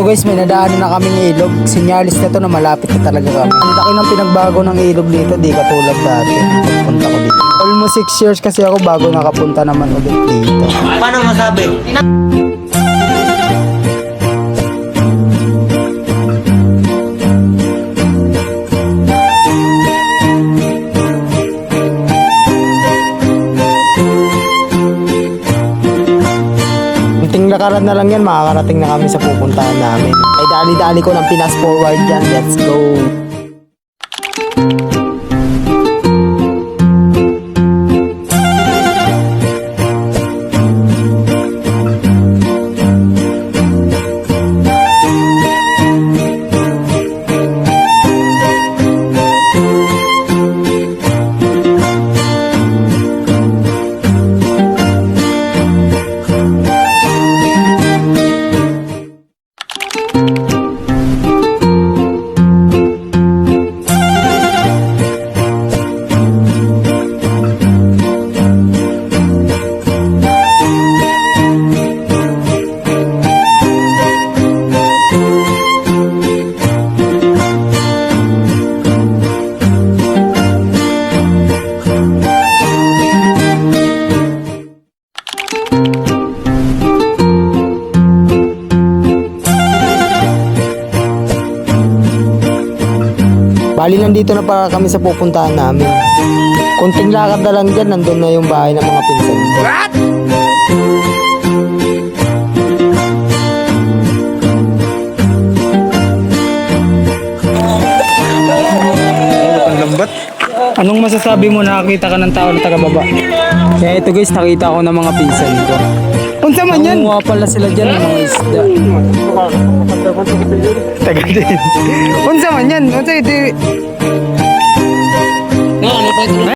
guys, may nadaanan na kaming ilog. Sinyalis na to na malapit na talaga kami. Ang laki ng pinagbago ng ilog dito, di katulad dati. Pagpunta ko dito. Almost 6 years kasi ako bago nakapunta naman ulit dito. Paano masabi? Kunting lakaran na lang yan, makakarating na kami sa pupuntahan namin. Ay dali-dali ko ng pinas forward yan. Let's go! Bali, nandito na para kami sa pupuntahan namin. Kunting lakad na lang dyan, nandun na yung bahay ng mga pinsan ko. What? Ang lambat. Anong masasabi mo, nakakita ka ng tao na taga-baba? Kaya ito guys, nakita ko ng mga pinsan ko. Unsa man yan? Nangunguha pala sila dyan ng mga isda. Taga din. Unsa man yan? Unsa ito?